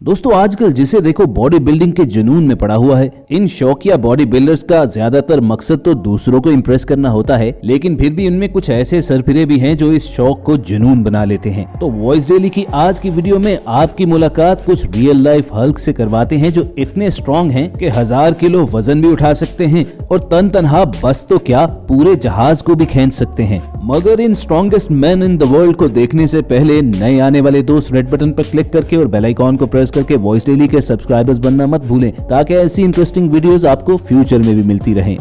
दोस्तों आजकल जिसे देखो बॉडी बिल्डिंग के जुनून में पड़ा हुआ है। इन शौकिया बॉडी बिल्डर्स का ज्यादातर मकसद तो दूसरों को इम्प्रेस करना होता है, लेकिन फिर भी इनमें कुछ ऐसे सरफिरे भी हैं जो इस शौक को जुनून बना लेते हैं। तो वॉइस डेली की आज की वीडियो में आपकी मुलाकात कुछ रियल लाइफ हल्क से करवाते हैं जो इतने स्ट्रॉन्ग हैं कि 1000 किलो वजन भी उठा सकते हैं और तन तनहा बस तो क्या पूरे जहाज को भी खींच सकते हैं। मगर in strongest man in the world को देखने से पहले नए आने वाले दोस्त रेड बटन पर क्लिक करके और बेल आइकॉन को प्रेस करके वॉइस डेली के सब्सक्राइबर्स बनना मत भूलें, ताकि ऐसी इंटरेस्टिंग वीडियोस आपको फ्यूचर में भी मिलती रहें।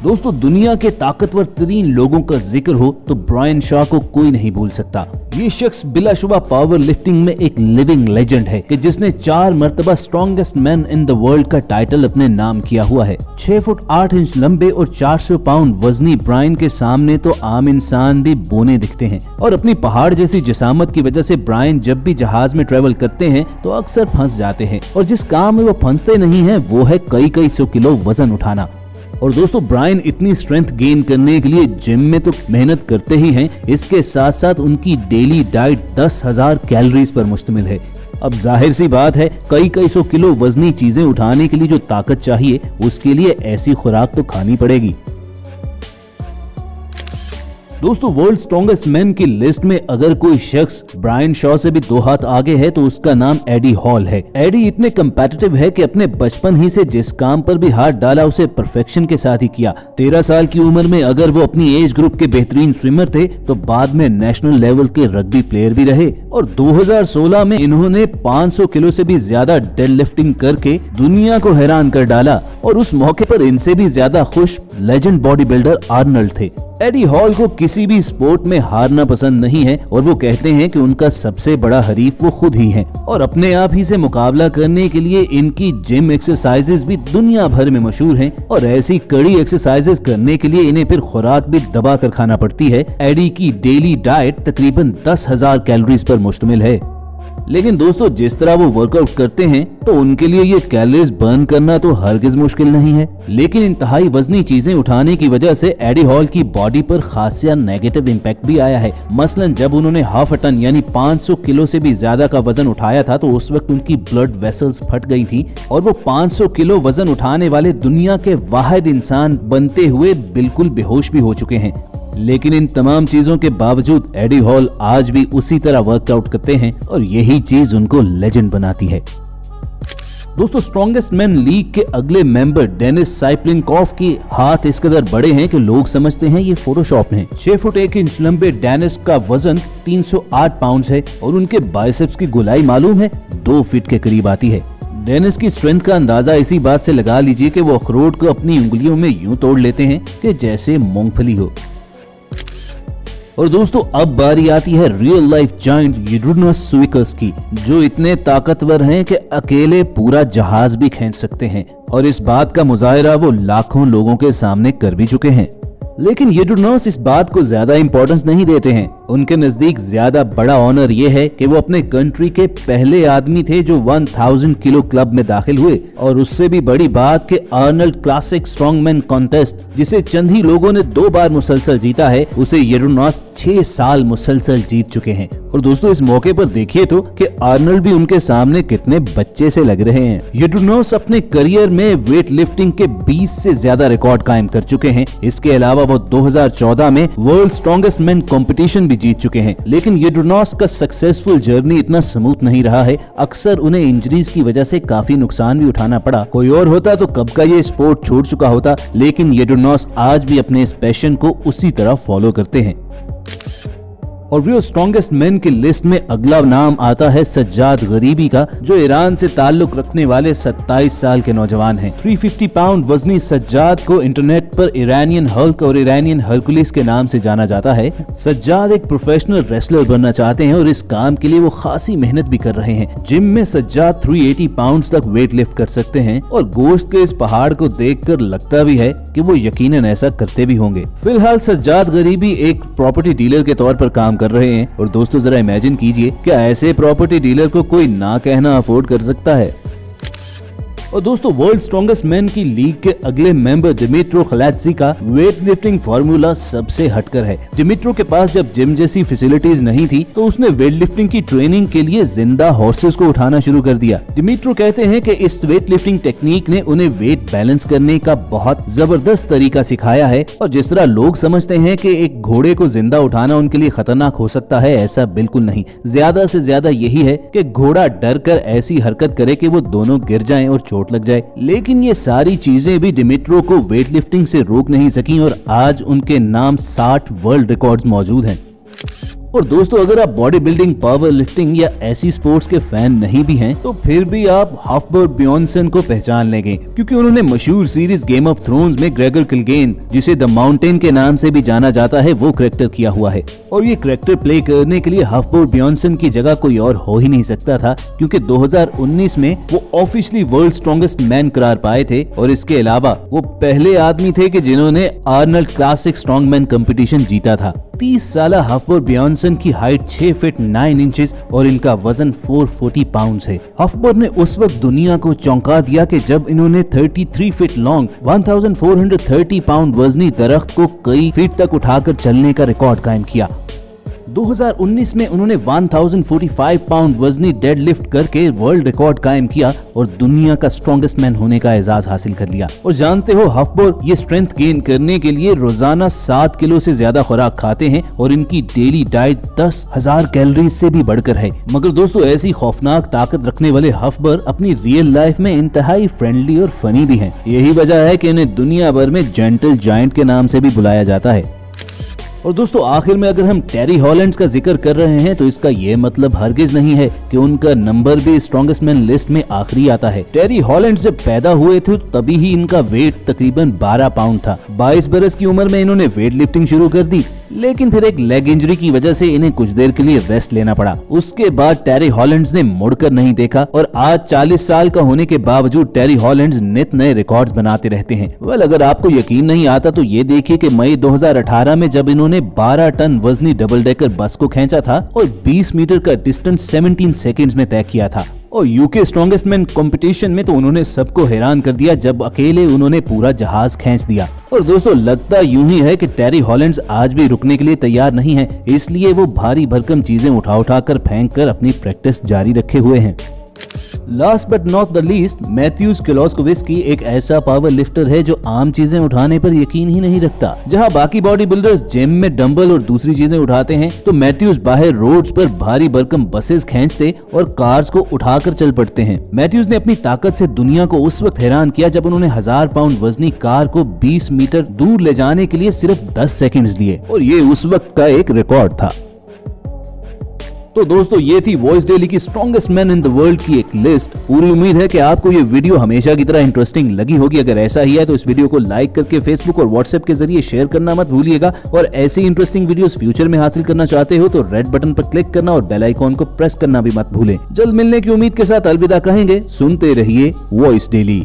दोस्तों दुनिया के ताकतवर तरीन लोगों का जिक्र हो तो ब्रायन शॉ को कोई नहीं भूल सकता। ये शख्स बिलाशुबा पावर लिफ्टिंग में एक लिविंग लेजेंड है कि जिसने 4 मर्तबा strongest man in the world का टाइटल अपने नाम किया हुआ है। 6 फुट 8 इंच लंबे और 400 पाउंड वजनी ब्रायन के सामने तो आम इंसान भी बोने दिखते हैं और अपनी पहाड़ जैसी जिसामत की वजह से ब्रायन जब भी जहाज में ट्रेवल करते हैं तो अक्सर फंस जाते हैं, और जिस काम में वो फंसते नहीं है वो है कई 100 किलो वजन उठाना। और दोस्तों ब्रायन इतनी स्ट्रेंथ गेन करने के लिए जिम में तो मेहनत करते ही हैं, इसके साथ साथ उनकी डेली डाइट 10,000 कैलोरीज पर मुश्तमिल है। अब जाहिर सी बात है कई 100 किलो वजनी चीजें उठाने के लिए जो ताकत चाहिए उसके लिए ऐसी खुराक तो खानी पड़ेगी। दोस्तों वर्ल्ड स्ट्रॉन्गेस्ट मैन की लिस्ट में अगर कोई शख्स ब्रायन शॉ से भी 2 हाथ आगे है तो उसका नाम एडी हॉल है। एडी इतने कम्पेटिटिव है कि अपने बचपन ही से जिस काम पर भी हाथ डाला उसे परफेक्शन के साथ ही किया। 13 साल की उम्र में अगर वो अपनी एज ग्रुप के बेहतरीन स्विमर थे तो बाद में नेशनल लेवल के रग्बी प्लेयर भी रहे, और 2016 में इन्होंने 500 किलो से भी ज्यादा डेडलिफ्टिंग करके दुनिया को हैरान कर डाला, और उस मौके पर इनसे भी ज्यादा खुश लेजेंड बॉडी बिल्डर आर्नल्ड थे। एडी हॉल को किसी भी स्पोर्ट में हारना पसंद नहीं है और वो कहते हैं कि उनका सबसे बड़ा हरीफ वो खुद ही हैं, और अपने आप ही से मुकाबला करने के लिए इनकी जिम एक्सरसाइजेज भी दुनिया भर में मशहूर हैं, और ऐसी कड़ी एक्सरसाइजेज करने के लिए इन्हें फिर खुराक भी दबा कर खाना पड़ती है। एडी की डेली डाइट तकरीबन 10,000 कैलोरीज पर मुश्तमिल है। लेकिन दोस्तों जिस तरह वो वर्कआउट करते हैं तो उनके लिए ये कैलोरीज बर्न करना तो हरगिज मुश्किल नहीं है, लेकिन इंतहाई वजनी चीजें उठाने की वजह से एडी हॉल की बॉडी पर खासिया नेगेटिव इम्पैक्ट भी आया है। मसलन जब उन्होंने ½ टन यानी 500 किलो से भी ज्यादा का वजन उठाया था तो उस वक्त उनकी ब्लड वेसल्स फट गई थी, और वो 500 किलो वजन उठाने वाले दुनिया के वाहिद इंसान बनते हुए बिल्कुल बेहोश भी हो चुके हैं। लेकिन इन तमाम चीजों के बावजूद एडी हॉल आज भी उसी तरह वर्कआउट करते हैं और यही चीज उनको लेजेंड बनाती है। दोस्तों स्ट्रॉन्गेस्ट मैन लीग के अगले मेंबर डेनिस साइप्लिनकॉफ के हाथ इस कदर बड़े हैं कि लोग समझते हैं ये फोटोशॉप हैं। 6 फुट 1 इंच लंबे डेनिस का वजन 308 पाउंड है और उनके बाइसेप्स की गोलाई मालूम है 2 फीट के करीब आती है। डेनिस की स्ट्रेंथ का अंदाजा इसी बात से लगा लीजिए कि वो अखरोट को अपनी उंगलियों में यूं तोड़ लेते हैं कि जैसे मूंगफली हो। और दोस्तों अब बारी आती है रियल लाइफ जायंट यूडर्नस स्विकर्स की, जो इतने ताकतवर हैं कि अकेले पूरा जहाज भी खींच सकते हैं, और इस बात का मुजाहिरा वो लाखों लोगों के सामने कर भी चुके हैं। लेकिन यूडर्नस इस बात को ज्यादा इंपॉर्टेंस नहीं देते हैं। उनके नजदीक ज्यादा बड़ा ऑनर ये है कि वो अपने कंट्री के पहले आदमी थे जो 1000 किलो क्लब में दाखिल हुए, और उससे भी बड़ी बात कि आर्नल्ड क्लासिक स्ट्रॉन्गमैन कॉन्टेस्ट जिसे चंद ही लोगों ने 2 बार मुसलसल जीता है उसे यूडर्नस 6 साल मुसलसल जीत चुके हैं। और दोस्तों इस मौके पर देखिए तो कि आर्नल्ड भी उनके सामने कितने बच्चे से लग रहे हैं। यूडर्नस अपने करियर में वेट लिफ्टिंग के 20 से ज्यादा रिकॉर्ड कायम कर चुके हैं। इसके अलावा वो 2014 में वर्ल्ड स्ट्रॉन्गेस्ट मैन कंपटीशन भी जीत चुके हैं। लेकिन यूडर्नस का सक्सेसफुल जर्नी इतना स्मूथ नहीं रहा है, अक्सर उन्हें इंजरीज की वजह से काफी नुकसान भी उठाना पड़ा। कोई और होता तो कब का ये स्पोर्ट छोड़ चुका होता, लेकिन यूडर्नस आज भी अपने इस पैशन को उसी तरह फॉलो करते हैं। और वो स्ट्रॉन्गेस्ट मैन की लिस्ट में अगला नाम आता है सज्जाद गरीबी का, जो ईरान से ताल्लुक रखने वाले 27 साल के नौजवान हैं। 350 पाउंड वजनी सज्जाद को इंटरनेट पर ईरानियन हल्क और ईरानियन हरकुलिस के नाम से जाना जाता है। सज्जाद एक प्रोफेशनल रेसलर बनना चाहते हैं और इस काम के लिए वो खासी मेहनत भी कर रहे हैं। जिम में सज्जाद 380 पाउंड तक वेट लिफ्ट कर सकते हैं, और गोश्त के इस पहाड़ को देखकर लगता भी है कि वो यकीनन ऐसा करते भी होंगे। फिलहाल सज्जाद गरीबी एक प्रॉपर्टी डीलर के तौर पर काम कर रहे हैं, और दोस्तों जरा इमेजिन कीजिए क्या ऐसे प्रॉपर्टी डीलर को कोई ना कहना अफोर्ड कर सकता है। और दोस्तों वर्ल्ड स्ट्रॉन्गेस्ट मैन की लीग के अगले मेंबर दिमित्रो खलात्जी का वेट लिफ्टिंग फॉर्मूला सबसे हटकर है। दिमित्रो के पास जब जिम जैसी फैसिलिटीज नहीं थी तो उसने वेट लिफ्टिंग की ट्रेनिंग के लिए जिंदा हॉर्सेस को उठाना शुरू कर दिया। दिमित्रो कहते हैं कि इस वेट लिफ्टिंग टेक्निक ने उन्हें वेट बैलेंस करने का बहुत जबरदस्त तरीका सिखाया है और जिस तरह लोग समझते हैं कि एक घोड़े को जिंदा उठाना उनके लिए खतरनाक हो सकता है, ऐसा बिल्कुल नहीं। ज्यादा से ज्यादा यही है कि घोड़ा डर कर ऐसी हरकत करे कि वो दोनों गिर जाएं और चोट लग जाए। लेकिन ये सारी चीजें भी दिमित्रो को वेट लिफ्टिंग से रोक नहीं सकी और आज उनके नाम 60 वर्ल्ड रिकॉर्ड्स मौजूद हैं। और दोस्तों अगर आप बॉडी बिल्डिंग, पावर लिफ्टिंग या ऐसी स्पोर्ट्स के फैन नहीं भी हैं तो फिर भी आप हफबर ब्योनसन को पहचान लेंगे, क्योंकि उन्होंने मशहूर सीरीज गेम ऑफ थ्रोन्स में ग्रेगर किलगेन, जिसे द माउंटेन के नाम से भी जाना जाता है, वो कैरेक्टर किया हुआ है। और ये कैरेक्टर प्ले करने के लिए हफबर ब्योनसन की जगह कोई और हो ही नहीं सकता था, क्योंकि 2019 में वो ऑफिशियली वर्ल्ड स्ट्रॉन्गेस्ट मैन करार पाए थे। और इसके अलावा वो पहले आदमी थे कि जिन्होंने आर्नल्ड क्लासिक स्ट्रॉन्गमैन कंपटीशन जीता था। 30 साल हफबर ब्योनसन की हाइट 6 फीट 9 इंचेस और इनका वजन 440 पाउंड है। हफबर ने उस वक्त दुनिया को चौंका दिया कि जब इन्होंने 33 फीट लॉन्ग 1430 पाउंड वजनी दरख्त को कई फीट तक उठाकर चलने का रिकॉर्ड कायम किया। 2019 में उन्होंने 1045 पाउंड वजनी डेडलिफ्ट करके वर्ल्ड रिकॉर्ड कायम किया और दुनिया का स्ट्रॉन्गेस्ट मैन होने का एजाज हासिल कर लिया। और जानते हो हफबर ये स्ट्रेंथ गेन करने के लिए रोजाना 7 किलो से ज्यादा खुराक खाते हैं और इनकी डेली डाइट 10,000 कैलोरीज से भी बढ़कर है। मगर दोस्तों ऐसी खौफनाक ताकत रखने वाले हफबर अपनी रियल लाइफ में इंतहाई फ्रेंडली और फनी भी हैं। यही वजह है कि इन्हें दुनिया भर में जेंटल जायंट के नाम से भी बुलाया जाता है। और दोस्तों आखिर में अगर हम टेरी हॉलैंड का जिक्र कर रहे हैं तो इसका ये मतलब हरगिज नहीं है कि उनका नंबर भी स्ट्रॉन्गेस्ट मैन लिस्ट में आखिरी आता है। टेरी हॉलैंड जब पैदा हुए थे तभी ही इनका वेट तकरीबन 12 पाउंड था। 22 बरस की उम्र में इन्होंने वेट लिफ्टिंग शुरू कर दी, लेकिन फिर एक लेग इंजरी की वजह से इन्हें कुछ देर के लिए रेस्ट लेना पड़ा। उसके बाद टेरी हॉलैंड ने मुड़कर नहीं देखा और आज 40 साल का होने के बावजूद टेरी हॉलैंड नित नए रिकॉर्ड्स बनाते रहते हैं। वेल अगर आपको यकीन नहीं आता तो ये देखिए कि मई 2018 में जब इन्होंने 12 टन वजनी डबल डेकर बस को खींचा था और 20 मीटर का डिस्टेंस 17 सेकंड्स में तय किया था। और यूके स्ट्रॉन्गेस्ट मैन कंपटीशन में तो उन्होंने सबको हैरान कर दिया जब अकेले उन्होंने पूरा जहाज खींच दिया। और दोस्तों लगता यूं ही है कि टेरी हॉलैंड आज भी रुकने के लिए तैयार नहीं है, इसलिए वो भारी भरकम चीजें उठा कर फेंक कर अपनी प्रैक्टिस जारी रखे हुए हैं। Last but not the least, Mateusz Kieliszkowski एक ऐसा पावर लिफ्टर है जो आम चीजें उठाने पर यकीन ही नहीं रखता। जहां बाकी बॉडी बिल्डर्स जिम में डंबल और दूसरी चीजें उठाते हैं तो मैथ्यूज बाहर रोड्स पर भारी भरकम बसेस खींचते और कार्स को उठाकर चल पड़ते हैं। मैथ्यूज ने अपनी ताकत से दुनिया को उस वक्त हैरान किया जब उन्होंने 1000 पाउंड वजनी कार को 20 मीटर दूर ले जाने के लिए सिर्फ 10 सेकंड्स लिए और ये उस वक्त का एक रिकॉर्ड था। तो दोस्तों ये थी वॉइस डेली की strongest man in the world की एक लिस्ट। पूरी उम्मीद है कि आपको ये वीडियो हमेशा की तरह इंटरेस्टिंग लगी होगी। अगर ऐसा ही है तो इस वीडियो को लाइक करके फेसबुक और व्हाट्सएप के जरिए शेयर करना मत भूलिएगा। और ऐसी इंटरेस्टिंग वीडियोस फ्यूचर में हासिल करना चाहते हो तो रेड बटन पर क्लिक करना और बेल आइकॉन को प्रेस करना भी मत भूलें। जल्द मिलने की उम्मीद के साथ अलविदा कहेंगे। सुनते रहिए वॉइस डेली।